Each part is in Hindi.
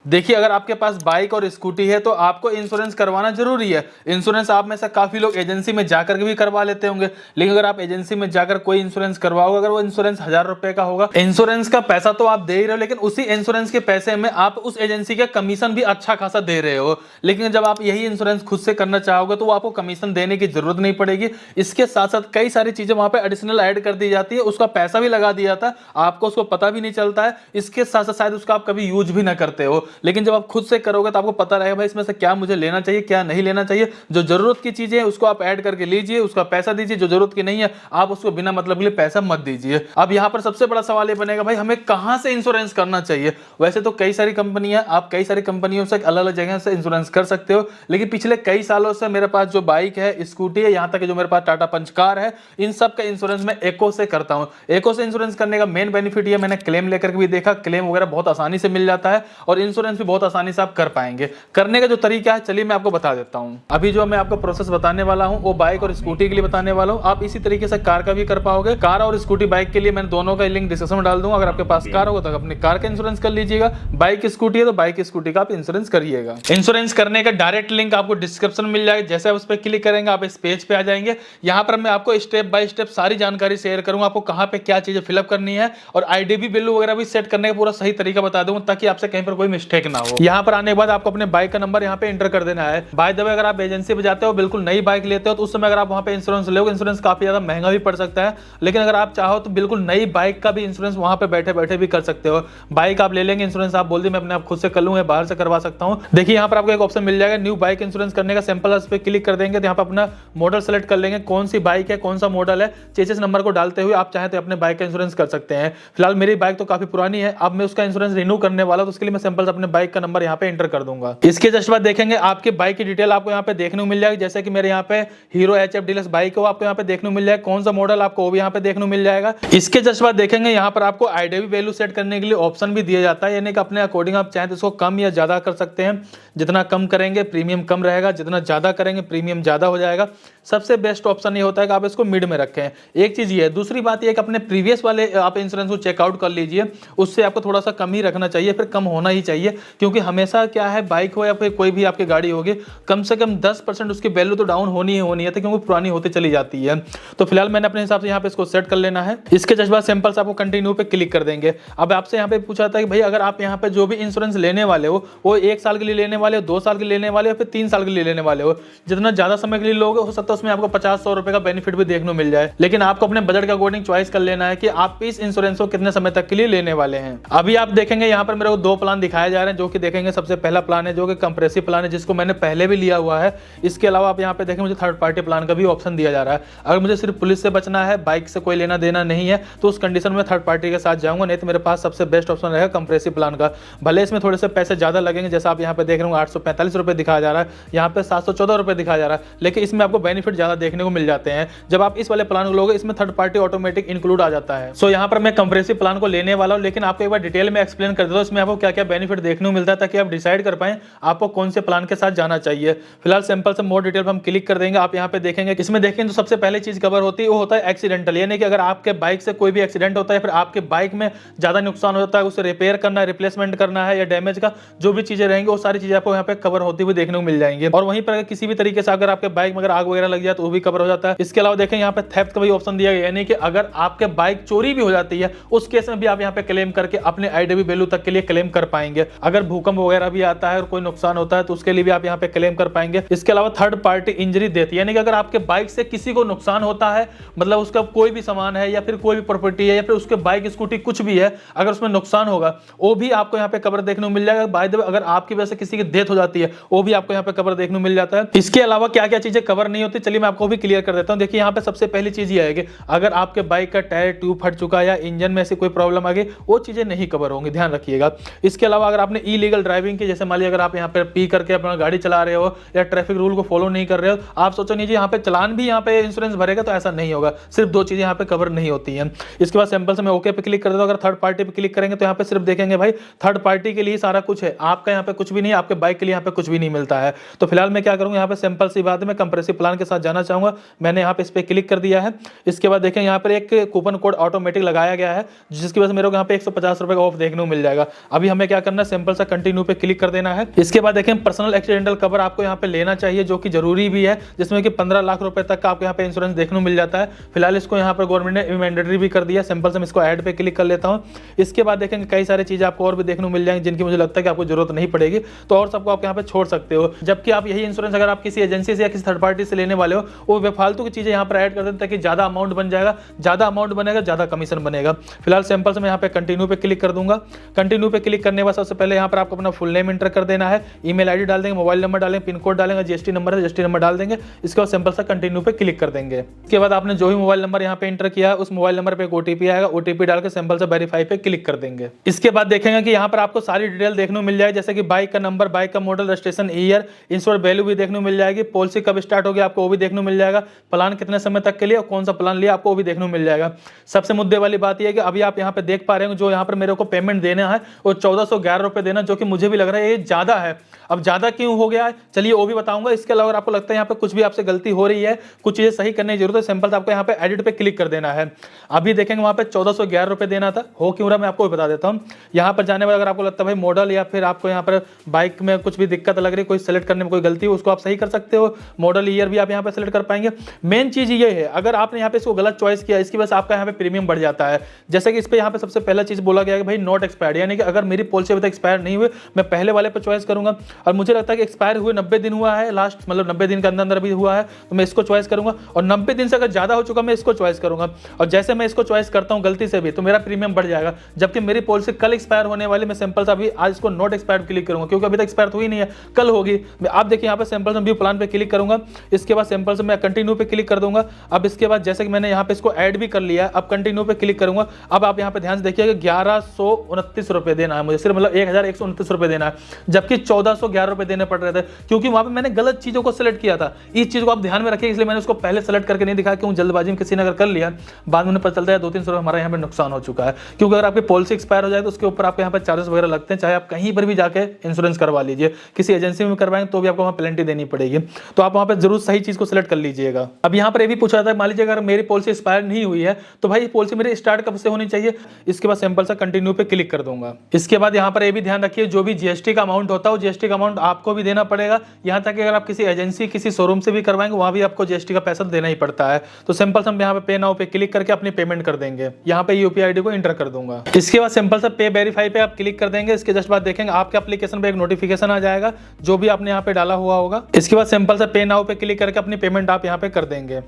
देखिए, अगर आपके पास बाइक और स्कूटी है तो आपको इंश्योरेंस करवाना जरूरी है। इंश्योरेंस आप में से काफी लोग एजेंसी में जाकर के भी करवा लेते होंगे, लेकिन अगर आप एजेंसी में जाकर कोई इंश्योरेंस करवाओगे, अगर वो इंश्योरेंस 1000 रुपए का होगा, इंश्योरेंस का पैसा तो आप दे ही रहे हो, लेकिन उसी इंश्योरेंस के पैसे में आप उस एजेंसी का कमीशन भी अच्छा खासा दे रहे हो। लेकिन जब आप यही इंश्योरेंस खुद से करना चाहोगे तो आपको कमीशन देने की जरूरत नहीं पड़ेगी। इसके साथ साथ कई सारी चीजें वहां पे एडिशनल ऐड कर दी जाती है, उसका पैसा भी लगा दिया जाता है, आपको उसको पता भी नहीं चलता है। इसके साथ साथ शायद उसका आप कभी यूज भी ना करते हो, लेकिन जब आप खुद से करोगे तो आपको पता रहेगा भाई इसमें से क्या मुझे लेना चाहिए, क्या नहीं लेना चाहिए। जो जरूरत की चीजें हैं उसको आप ऐड करके लीजिए, उसका पैसा दीजिए। जो जरूरत की नहीं है आप उसको बिना मतलब के लिए पैसा मत दीजिए। अब यहाँ पर सबसे बड़ा सवाल ये बनेगा भाई हमें कहां से इंश्योरेंस करना चाहिए। वैसे तो कई सारी कंपनियां, आप कई सारी कंपनियों से अलग अलग जगह से इंश्योरेंस कर सकते हो, लेकिन पिछले कई सालों से मेरे पास जो बाइक है, स्कूटी है, यहाँ तक जो मेरे पास टाटा पंच कार है, इन सब का इंश्योरेंस मैं एको से करता हूँ। एको से इंश्योरेंस करने का मेन बेनिफिट ये, मैंने क्लेम लेकर के भी देखा, क्लेम वगैरह बहुत आसानी से मिल जाता है और इंश्योरेंस भी बहुत आसानी से आप कर पाएंगे। करने का जो तरीका है चलिए मैं आपको बता देता हूं। अभी जो मैं आपको प्रोसेस बताने वाला हूं वो बाइक और स्कूटी के लिए बताने वाला हूं। आप इसी तरीके से कार का भी कर पाओगे। कार और स्कूटी बाइक के लिए मैंने दोनों का लिंक डिस्क्रिप्शन में डाल दूंगा। अगर आपके पास कार होगा तो अपनी कार का इंश्योरेंस कर लीजिएगा, बाइक स्कूटी है तो बाइक स्कूटी का आप इंश्योरेंस करिएगा। इंश्योरेंस करने का डायरेक्ट लिंक आपको डिस्क्रिप्शन में मिल जाएगा। जैसे आप उस पर क्लिक करेंगे आप इस पेज पे आ जाएंगे। यहाँ पर मैं आपको स्टेप बाय स्टेप सारी जानकारी शेयर करूंगा, आपको कहां पे क्या चीजें फिलअप करनी है और आईडीबी वैल्यू वगैरह भी सेट करने का पूरा सही तरीका बता दूंगा, ताकि आपसे कहीं पर कोई मिस्टेक ना हो। यहाँ पर आने के बाद आपको अपने बाइक का नंबर यहाँ पे एंटर कर देना है। बाय द वे, अगर आप एजेंसी पे जाते हो बिल्कुल नई बाइक लेते हो तो उस समय अगर आप वहां पे इंश्योरेंस लोगे, इंश्योरेंस काफी ज्यादा महंगा भी पड़ सकता है, लेकिन अगर आप चाहो तो बिल्कुल नई बाइक का भी इंश्योरेंस वहां पे बैठे बैठे भी कर सकते हो। बाइक आप ले लेंगे, इंश्योरेंस आप बोल दी मैं अपने आप खुद से कर लूंगा, बाहर से करवा सकता हूं। देखिए यहाँ पर आपको एक ऑप्शन मिल जाएगा न्यू बाइक इंश्योरेंस करने का। सिंपल उस पर क्लिक कर देंगे तो यहाँ पर अपना मॉडल सेलेक्ट कर लेंगे, कौन सी बाइक है, कौन सा मॉडल है, चेसिस नंबर को डालते हुए आप चाहें तो अपने बाइक का इंश्योरेंस कर सकते हैं। फिलहाल मेरी बाइक तो काफी पुरानी है, अब मैं उसका इंश्योरेंस रिन्यू करने वाला हूं, तो उसके लिए मैं सिंपल अपने बाइक का नंबर यहाँ पे एंटर कर दूंगा। इसके जस्ट बाद देखेंगे आपके बाइक की डिटेल आपको यहाँ पे देखने को मिल जाएगी। जैसे कि मेरे यहाँ पे हीरो HF डीलक्स बाइक है, वो आपको यहाँ पे देखने को मिल जाएगा, कौन सा मॉडल आपको वो भी यहाँ पे देखने को मिल जाएगा। इसके जस्ट बाद देखेंगे यहाँ पर आपको आईडीबी वैल्यू सेट करने के लिए ऑप्शन भी दिया जाता है, यानी कि अपने अकॉर्डिंग आप चाहें तो इसको कम या ज्यादा कर सकते हैं। जितना कम करेंगे प्रीमियम कम रहेगा, जितना ज्यादा करेंगे प्रीमियम ज्यादा हो जाएगा। सबसे बेस्ट ऑप्शन ये होता है कि आप इसको मिड में रखें। एक चीज ये है, दूसरी बात ये कि अपने प्रीवियस वाले आप इंश्योरेंस को चेकआउट कर लीजिए, उससे आपको थोड़ा सा कम ही रखना चाहिए, फिर कम होना ही चाहिए, क्योंकि हमेशा क्या है, बाइक हो या फिर कोई भी आपकी गाड़ी होगी, कम से कम 10% उसकी वैल्यू तो डाउन होनी ही होनी है, क्योंकि पुरानी होती चली जाती है। तो फिलहाल मैंने अपने हिसाब से यहाँ पे इसको सेट कर लेना है। इसके जस्ट बाद सिंपल से आपको कंटिन्यू पे क्लिक कर देंगे। अब आपसे यहाँ पे पूछा था कि भाई अगर आप यहाँ पे जो भी इंश्योरेंस लेने वाले हो वो 1 साल के लिए लेने वाले हो, 2 साल के लिए लेने वाले हो, फिर 3 साल के लिए लेने वाले हो, जितना ज्यादा समय के लिए लोगे हो सकता है उसमें आपको 50-100 रुपए का बेनिफिट भी देखने को मिल जाए, लेकिन आपको अपने बजट के अकॉर्डिंग चॉइस कर लेना है कि आप इस इंश्योरेंस को कितने समय तक के लिए लेने वाले हैं। अभी आप देखेंगे यहाँ पर मेरे को 2 प्लान दिखाए जा रहे हैं, जो कि देखेंगे सबसे पहला प्लान है जो कि कंप्रेसिव प्लान है, जिसको मैंने पहले भी लिया हुआ है। इसके अलावा आप यहाँ पे देखें मुझे थर्ड पार्टी प्लान का भी ऑप्शन दिया जा रहा है। अगर मुझे सिर्फ पुलिस से बचना है, बाइक से कोई लेना देना नहीं है, तो उस कंडीशन में थर्ड पार्टी के साथ जाऊंगा, नहीं तो मेरे पास सबसे बेस्ट ऑप्शन रहेगा कंप्रेसिव प्लान का। भले इसमें थोड़े से पैसे ज्यादा लगेंगे, जैसा आप यहाँ पे देख रहे हो 845 रुपए दिखाया जा रहा है, यहाँ पे 714 रुपए दिखाया जा रहा है, लेकिन इसमें आपको बेनिफिट ज्यादा देखने को मिल जाते हैं। जब आप इस वाले प्लान को लोगे इसमें थर्ड पार्टी ऑटोमेटिक इंक्लूड आ जाता है। सो यहाँ पर मैं कंप्रेसिव प्लान को लेने वाला हूँ, लेकिन आपको एक बार डिटेल में एक्सप्लेन कर देता हूँ इसमें आपको क्या क्या बेनिफिट देखने को मिलता है, ताकि आप डिसाइड कर पाए आपको कौन से प्लान के साथ जाना चाहिए। फिलहाल सिंपल से मोर डिटेल पर हम क्लिक कर देंगे। आप यहाँ पे देखेंगे इसमें देखें तो सबसे पहले चीज कवर होती है वो होता है एक्सीडेंटल, यानी कि अगर आपके बाइक से कोई भी एक्सीडेंट होता है, फिर आपके बाइक में ज्यादा नुकसान होता है, उसे रिपेयर करना है, रिप्लेसमेंट करना है या डैमेज का जो भी चीजें रहेंगी वो सारी चीजें आपको यहाँ पे कवर होती हुई देखने को मिल जाएंगी। और वहीं पर किसी भी तरीके से अगर आपके बाइक में अगर आग वगैरह लग जाए तो वो भी कवर हो जाता है। इसके अलावा देखें यहाँ पे थेफ्ट का भी ऑप्शन दिया गया, यानी कि अगर आपके बाइक चोरी भी हो जाती है उस केस में भी आप यहाँ पे क्लेम करके अपने आईडीबी वैल्यू तक के लिए क्लेम कर पाएंगे। अगर भूकंप वगैरह भी आता है और कोई नुकसान होता है तो उसके लिए भी आप यहाँ पे क्लेम कर पाएंगे। इसके अलावा थर्ड पार्टी इंजरी देती है, यानी कि अगर आपके बाइक से किसी को नुकसान होता है, मतलब उसका कोई भी सामान है या फिर कोई भी प्रॉपर्टी है या फिर उसके बाइक स्कूटी कुछ भी है, अगर उसमें नुकसान होगा वो भी आपको यहाँ पे कवर देखने को मिल जाएगा। बाय द वे अगर आपकी वजह से किसी की डेथ हो जाती है वो भी आपको यहाँ पे कवर देखने को मिल जाता है। इसके अलावा क्या क्या चीजें कवर नहीं होती चलिए मैं आपको भी क्लियर कर देता हूँ। देखिए यहाँ पे सबसे पहली चीज ये है कि अगर आपके बाइक का टायर ट्यूब फट चुका है या इंजन में ऐसी कोई प्रॉब्लम आ गई, वो चीजें नहीं कवर होंगी, ध्यान रखिएगा। इसके अलावा अगर आपने इलीगल ड्राइविंग की, जैसे मान लीजिए अगर आप यहाँ पे पी करके अपना गाड़ी चला रहे हो या ट्रैफिक रूल को फॉलो नहीं कर रहे हो, आप सोचो नहीं जी यहाँ पे चलान भी यहाँ पे इंश्योरेंस भरेगा, तो ऐसा नहीं होगा। सिर्फ 2 चीजें यहाँ पे कवर नहीं होती हैं। इसके बाद सिंपल से मैं ओके पे क्लिक कर देता हूं। अगर थर्ड पार्टी पे क्लिक करेंगे तो यहाँ पे सिर्फ देखेंगे भाई थर्ड पार्टी के लिए सारा कुछ है, आपका यहाँ पे कुछ भी नहीं, आपके बाइक के लिए यहाँ पे कुछ भी नहीं मिलता है। तो फिलहाल मैं क्या करूंगा, यहाँ पे सिंपल सी बात है, मैं कंप्रेसिव प्लान के साथ जाना चाहूंगा। मैंने यहाँ पे इस पे क्लिक कर दिया है। इसके बाद देखें यहाँ पर एक कूपन कोड ऑटोमेटिक लगाया गया है, जिसकी वजह से मेरे को यहाँ पे 150 रुपए का ऑफ देखने को मिल जाएगा। अभी हमें क्या करना है, सिंपल सा कंटिन्यू पे क्लिक कर देना है। इसके बाद देखें पर्सनल एक्सीडेंटल कवर आपको यहाँ पे लेना चाहिए, जो कि जरूरी भी है, जिसमें कि 15 लाख रुपए तक का आपको यहाँ पे इंश्योरेंस देखने को मिल जाता है। फिलहाल इसको यहाँ पर गवर्नमेंट ने मैंडेटरी भी कर दिया। सिंपल से मैं इसको ऐड पे क्लिक कर लेता हूँ। इसके बाद देखेंगे कई सारी चीजें आपको और भी देखने को मिल जाएंगी जिनकी मुझे लगता है कि आपको जरूरत नहीं पड़ेगी, तो और सबको आप यहाँ पे छोड़ सकते हो। जबकि आप यही इंश्योरेंस अगर आप किसी एजेंसी से या किसी थर्ड पार्टी से लेने वाले हो, वो बेफालतू की चीजें यहाँ पर ऐड कर देते हैं ताकि ज्यादा अमाउंट बन जाएगा, ज्यादा अमाउंट बनेगा, ज्यादा कमीशन बनेगा। फिलहाल सिंपल से मैं यहाँ पे कंटिन्यू पे क्लिक कर दूंगा। कंटिन्यू पे क्लिक करने के बाद सबसे पहले यहाँ पर आपको अपना फुल नेम एंटर कर देना है, ईमेल आईडी डाल देंगे, मोबाइल नंबर डालेंगे, पिन कोड डालेंगे, जीएसटी नंबर है जीएसटी नंबर डाल देंगे। इसके बाद सिंपल सा कंटिन्यू पे क्लिक कर देंगे। इसके बाद आपने जो भी मोबाइल नंबर यहाँ पे एंटर किया है उस मोबाइल नंबर पे एक ओटीपी आएगा, ओटीपी डाल के सिंपल से वेरीफाई पे क्लिक कर देंगे। इसके बाद देखेंगे कि यहाँ पर आपको सारी डिटेल देखने को मिल जाएगी, जैसे कि बाइक का नंबर, बाइक का model, registration year, ensure value भी देखने को मिल जाएगी, पॉलिसी कब स्टार्ट होगी आपको वो भी देखने को मिल जाएगा, प्लान कितने समय तक के लिए और कौन सा प्लान लिया आपको वो भी देखने को मिल जाएगा। सबसे मुद्दे वाली बात यह है कि अभी आप यहाँ पे देख पा रहे हो जो यहाँ पर मेरे को पेमेंट देना है वो 1411 रुपए देना, जो कि मुझे भी लग रहा है ये ज्यादा है। अब ज्यादा क्यों हो गया है चलिए वो भी बताऊंगा। इसके अलावा आपको लगता है यहाँ पे कुछ भी आपसे गलती हो रही है, कुछ चीजें सही करने की जरूरत है, सिंपल आपको यहाँ पे एडिट पे क्लिक कर देना है। अभी देखेंगे वहां पे 1411 रुपए देना था, हो क्यों रहा मैं आपको बता देता हूँ। यहाँ पर जाने वाला अगर आपको लगता है भाई मॉडल या फिर आपको यहाँ पर बाइक में कुछ भी दिक्कत लग रही है, कोई सेलेक्ट करने में कोई गलती हो, उसको आप सही कर सकते हो। मॉडल ईयर भी आप यहाँ पे सेलेक्ट कर पाएंगे। मेन चीज ये है अगर आपने यहाँ पे इसको गलत चॉइस किया इसकी वजह से आपका यहाँ पे प्रीमियम बढ़ जाता है। जैसे कि इस पे यहाँ पे सबसे पहला चीज बोला गया है कि भाई नॉट एक्सपायर्ड, यानी कि अगर मेरी पॉलिसी अभी तक एक्सपायर नहीं हुई मैं पहले वाले पे चॉइस करूंगा, और मुझे लगता है कि एक्सपायर हुए 90 दिन हुआ है लास्ट, मतलब 90 दिन के अंदर अंदर भी हुआ है तो मैं इसको चॉइस करूंगा, और 90 दिन से अगर ज्यादा हो चुका मैं इसको चॉइस करूंगा। और जैसे मैं इसको चॉइस करता हूं गलती से भी तो मेरा प्रीमियम बढ़ जाएगा, जबकि मेरी पॉलिसी कल एक्सपायर होने वाली, मैं सिंपल सा अभी आज इसको नॉट एक्सपायर्ड क्लिक करूंगा क्योंकि अभी तक एक्सपायर हुई नहीं है, कल होगी। आप देखिए यहाँ पे सिंपल से व्यू प्लान पे क्लिक करूंगा। इसके बाद सिंपल से मैं कंटिन्यू पे क्लिक कर दूंगा। अब इसके बाद जैसे कि मैंने यहाँ पे इसको ऐड भी कर लिया है, अब कंटिन्यू पे क्लिक करूंगा। अब आप यहाँ पे ध्यान से देखिएगा 1129 रुपए देना है मुझे, सिर्फ मतलब 1129 रुपए देना है, जबकि 1411 रुपए देने पड़ रहे थे क्योंकि वहां पे मैंने गलत चीजों को सिलेक्ट किया था। इस चीज को आप ध्यान में रखिए, इसलिए मैंने उसको पहले सेलेक्ट करके नहीं दिखाया, क्यों जल्दबाजी में किसी ने अगर कर लिया बाद में पता चलता है 200-300 रुपए हमारा यहाँ पे नुकसान हो चुका है। क्योंकि अगर आपकी पॉलिसी एक्सपायर हो जाए तो उसके ऊपर आपके यहाँ पे चार्जेस वगैरह लगते हैं, चाहे आप कहीं पर भी जाके इंश्योरेंस करवा लीजिए, किसी एजेंसी में करवाएंगे तो भी आपको वहाँ पेनल्टी देनी पड़ेगी। तो आप वहाँ पे जरूर सही चीज को सिलेक्ट कर लीजिएगा। अब यहाँ पर ये भी पूछा था मान लीजिए अगर मेरी पॉलिसी एक्सपायर नहीं हुई है तो भाई पॉलिसी मेरी स्टार्ट कब से होनी चाहिए। इसके बाद सिंपल सा कंटिन्यू पे क्लिक कर दूंगा। इसके बाद यहाँ पर ये भी ध्यान रखिए जो भी जीएसटी का अमाउंट होता है वो जीएसटी का अमाउंट आपको भी देना पड़ेगा। यहाँ तक कि अगर आप किसी एजेंसी किसी शोरूम से भी करवाएंगे वहां भी आपको जीएसटी का पैसा देना ही पड़ता है। तो सिंपल से हम यहाँ पे पे नाउ पे क्लिक करके अपनी पेमेंट कर देंगे। यहाँ पे यूपीआई आईडी को एंटर कर दूंगा। इसके बाद सिंपल से पे वेरीफाई पे आप क्लिक कर देंगे। इसके जस्ट बाद देखेंगे आपके एप्लीकेशन पे एक नोटिफिकेशन आ जाएगा जो भी आपने यहाँ पे डाला हुआ होगा। इसके बाद सिंपल से पे नाउ पे क्लिक करके अपनी पेमेंट आप यहाँ पे कर देंगे।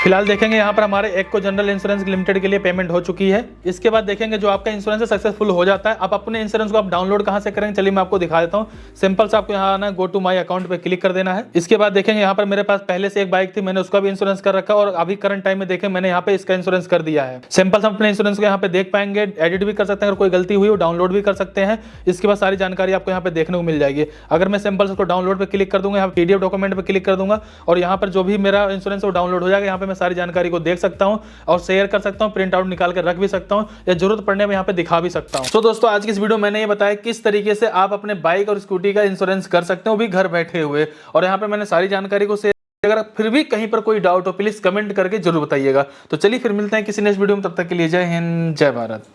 फिलहाल देखेंगे यहाँ पर हमारे एक को जनरल इंश्योरेंस लिमिटेड के लिए पेमेंट हो चुकी है। इसके बाद देखेंगे जो आपका इंश्योरेंस है सक्सेसफुल हो जाता है। आप अपने इंश्योरेंस को आप डाउनलोड कहाँ से करेंगे चलिए मैं आपको दिखा देता हूँ। सिंपल से आपको यहाँ आना है, गो टू माई अकाउंट पे क्लिक कर देना है। इसके बाद देखेंगे यहाँ पर मेरे पास पहले से एक बाइक थी, मैंने उसका भी इंश्योरेंस कर रखा और अभी करंट टाइम में देखें मैंने यहाँ पे इसका इंश्योरेंस कर दिया है। सिंपल से अपने इंश्योरेंस को यहाँ पे देख पाएंगे, एडिट भी कर सकते हैं, अगर कोई गलती हुई वो डाउनलोड भी कर सकते हैं। इसके बाद सारी जानकारी आपको यहाँ पे देखने को मिल जाएगी। अगर मैं सिंपल से उसको डाउनलोड पे क्लिक कर दूंगा, यहाँ पीडीएफ डॉक्यूमेंट पे क्लिक कर दूंगा और यहाँ पर जो भी मेरा इंश्योरेंस वो डाउनलोड हो जाएगा। यहाँ पे मैं सारी जानकारी को देख सकता हूं और शेयर कर सकता हूं, प्रिंट आउट निकाल कर रख भी सकता हूं या जरूरत पड़ने में यहां पे दिखा भी सकता हूं। तो दोस्तों आज की इस वीडियो में मैंने ये बताया किस तरीके से आप अपने बाइक और स्कूटी का इंश्योरेंस कर सकते हो, वो भी घर बैठे हुए। और यहां पे मैंने सारी जानकारी को शेयर। अगर फिर भी कहीं पर कोई डाउट हो प्लीज कमेंट करके जरूर बताइएगा। तो चलिए फिर मिलते हैं किसी नेक्स्ट वीडियो में, तब तक के लिए जय हिंद जय भारत।